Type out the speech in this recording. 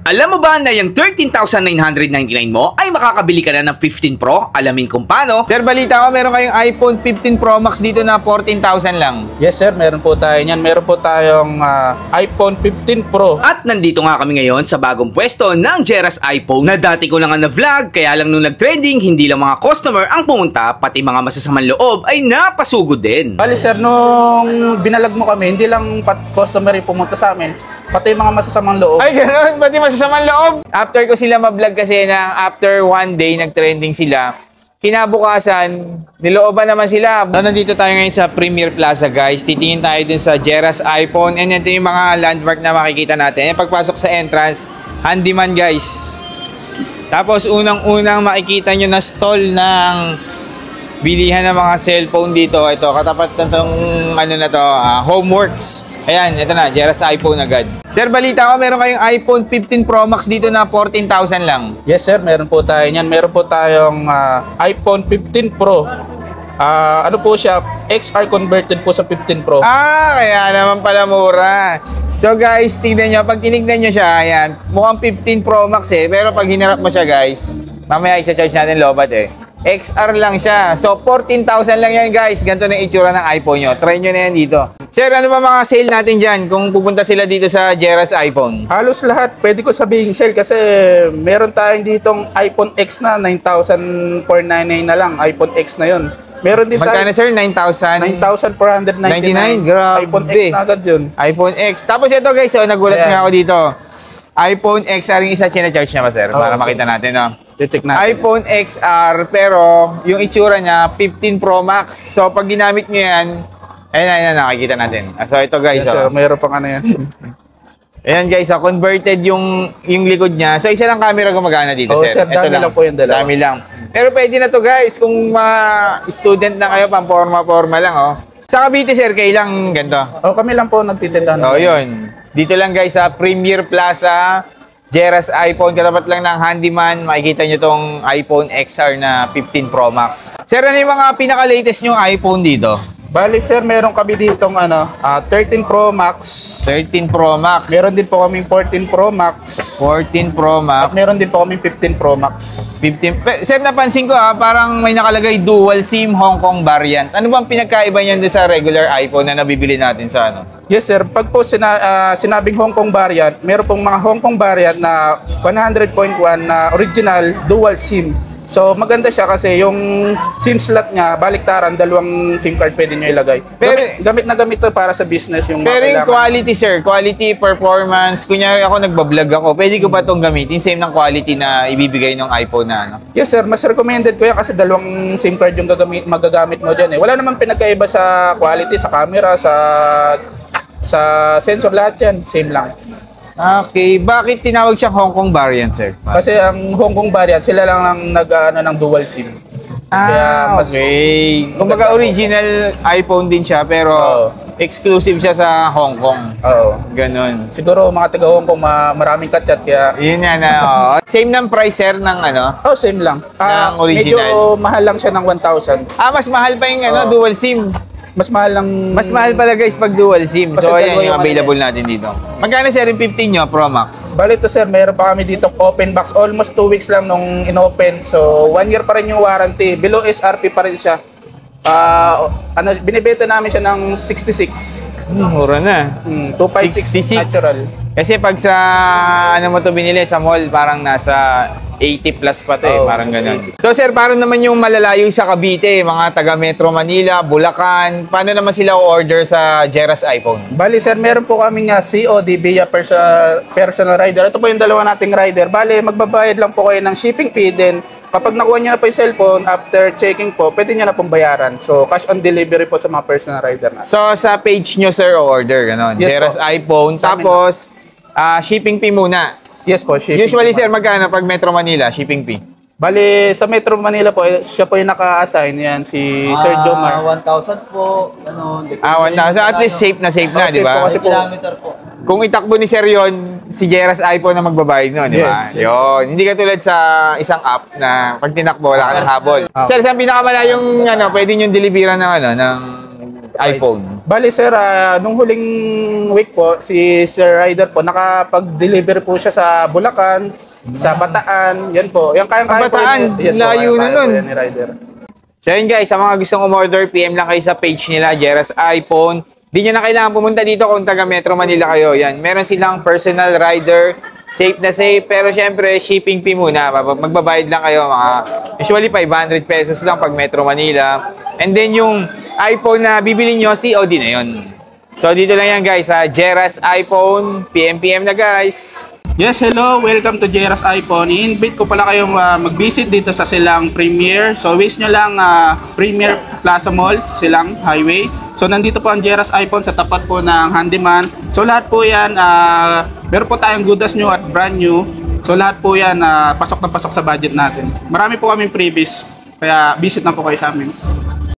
Alam mo ba na yung 13,999 mo ay makakabili ka na ng 15 Pro? Alamin kung paano. Sir, balita ko meron kayong iPhone 15 Pro Max dito na 14,000 lang. Yes sir, meron po tayo niyan. Meron po tayong iPhone 15 Pro. At nandito nga kami ngayon sa bagong pwesto ng Jeras iPhone na dati ko na nga na-vlog, kaya lang nung nag-trending, hindi lang mga customer ang pumunta, pati mga masasamang loob ay napasugod din. Bali sir, nung binalag mo kami, hindi lang customer yung pumunta sa amin, pati mga masasamang loob. Ay, gano'n. Pati masasamang loob. After ko sila ma-vlog kasi na after one day, nag-trending sila. Kinabukasan, nilooban naman sila. So, nandito tayo ngayon sa Premier Plaza, guys. Titingin tayo din sa Jeras iPhone. And ito yung mga landmark na makikita natin. And pagpasok sa entrance, handyman, guys. Tapos, unang-unang makikita nyo na stall ng bilihan ng mga cellphone dito. Ito, katapat na itong ano na to, Homeworks. Ayan, ito na, Jeras iPhone agad. Sir, balita ko meron kayong iPhone 15 Pro Max dito na 14,000 lang. Yes sir, meron po tayo niyan. Meron po tayong iPhone 15 Pro. Ano po siya, XR converted po sa 15 Pro. Kaya naman pala mura. So guys, tingnan nyo, pag tinignan nyo siya, ayan, mukhang 15 Pro Max pero pag hinarap mo siya guys, mamaya i-charge natin lobat XR lang siya. So 14,000 lang yan guys. Ganito na itsura ng iPhone nyo. Try nyo na yan dito. Sir, ano ba mga sale natin dyan kung pupunta sila dito sa Jeras iPhone? Halos lahat, pwede ko sabihin sale kasi meron tayong ditong iPhone X na 9,499 na lang. iPhone X na yun. Meron din magkano sir? 9,000? 9,499. Grabe. iPhone X na agad yun. iPhone X. Tapos ito guys, nagulat nga ako dito. iPhone XR yung isa charge niya ba sir? Para makita natin, no? iPhone XR, pero yung itsura niya, 15 Pro Max. So, pag ginamit nyo yan, ayun, nakikita natin. So, ito guys. Yes, sir, mayroon pang ano yan. Ayan guys, converted yung likod niya. So, isa lang camera gumagana dito, sir. Sir, dami lang po yung dalawa. Dami lang. Pero pwede na to guys, kung student na kayo, pang forma-forma lang, Sa Cavite, sir, kailang ganito? Kami lang po nagtitinda. Yun. Dito lang guys, sa Premier Plaza, Jeras iPhone, katapat lang ng handyman, makikita nyo tong iPhone XR na 15 Pro Max. Sir, ano yung mga pinaka-latest nyong iPhone dito? Bali sir, meron kami ditong 13 Pro Max. 13 Pro Max. Meron din po kaming 14 Pro Max. 14 Pro Max. At meron din po kaming 15 Pro Max. 15. Sir, napansin ko parang may nakalagay dual SIM Hong Kong variant. Ano bang pinagkaiba niyan doon sa regular iPhone na nabibili natin sa ano? Yes sir, pag po sinabing Hong Kong variant, meron pong mga Hong Kong variant na 100.1 na original dual SIM. So maganda siya kasi yung SIM slot niya, baliktaran, dalawang SIM card pwede nyo ilagay. Pero, gamit na gamit to para sa business yung pero yung quality sir, quality, performance, kunyari ako nagbablog ako, pwede ko ba itong gamitin? Same ng quality na ibibigay ng iPhone na ano? Yes sir, mas recommended ko yan kasi dalawang SIM card yung magagamit mo dyan Wala naman pinagkaiba sa quality, sa camera, sa sensor, lahat yan, same lang. Okay, bakit tinawag siyang Hong Kong variant, sir? Kasi ang Hong Kong variant, sila lang ang ng dual SIM. Kaya mas okay. Kumbaga original iPhone din siya, pero exclusive siya sa Hong Kong. Ganon. Siguro mga taga Hong Kong maraming kachat, kaya... Yun yan, Same ng price, sir, ng ano? Same lang. Ng original. Medyo mahal lang siya ng 1,000. Mas mahal pa yung dual SIM. Mas mahal pala guys pag dual SIM. So ayan yung available natin dito. Magkano sir yung 15 nyo, Pro Max? Bali ito sir, meron pa kami dito open box. Almost 2 weeks lang nung inopen. So 1 year pa rin yung warranty. Below SRP pa rin siya. Binibenta namin siya ng 66. Mura na. 256 natural. Kasi pag sa mo to binili sa mall, parang nasa 80 plus pa to parang ganun. So sir, paano naman yung malalayo sa Cavite, mga taga Metro Manila, Bulacan, paano naman sila order sa Jeras iPhone? Bali sir, meron po kaming COD via personal rider. Ito po yung dalawa nating rider. Bali, magbabayad lang po kayo ng shipping fee, then kapag nakuha nyo na po yung cellphone, after checking po, pwede nyo na pong bayaran. So, cash on delivery po sa mga personal rider na. So, sa page nyo, sir, o-order, gano'n? Yes, Jeras iPhone, tapos, shipping fee muna. Yes po, shipping. Usually, sir, magkano pag Metro Manila, shipping fee? Bali, sa Metro Manila po, siya po yung naka-assign yan, si Sir Jomar. 1,000 po, gano'n. 1,000. At least safe na, di ba? Kasi kilometer po. Kung itakbo ni Sir yun, si Jeras iPhone na magbabayad nun, di ba? Yes. Yun. Hindi katulad sa isang app na pag tinakbo, wala ka ng habol. Sir, saan pinakamalayong pwede nyo deliveran ng iPhone. Bali sir, nung huling week po, si Sir Ryder po, nakapag-deliver po siya sa Bulacan, sa Bataan, yan po. Yung kayang-kaya po Bataan, yun. Yes, po, layo na kayang-kaya nun. po yan ni Ryder. So yun guys, sa mga gustong umorder, PM lang kayo sa page nila, Jeras iPhone. Di nyo na kailangan pumunta dito kung taga Metro Manila kayo. Yan, meron silang personal rider, safe na safe, pero syempre shipping fee muna. Magbabayad lang kayo, mga usually 500 pesos lang pag Metro Manila. And then yung iPhone na bibili nyo, COD na yun. So dito lang yan guys, sa Jeras iPhone, PM na guys. Yes, hello. Welcome to Jeras iPhone. I-invite ko pala kayong mag-visit dito sa Silang Premier. So, wish nyo lang Premier Plaza Mall, Silang Highway. So, nandito po ang Jeras iPhone sa tapat po ng Handyman. So, lahat po yan, meron po tayong good as new at brand new. So, lahat po yan, pasok na pasok sa budget natin. Marami po kaming freebies. Kaya, visit na po kayo sa amin.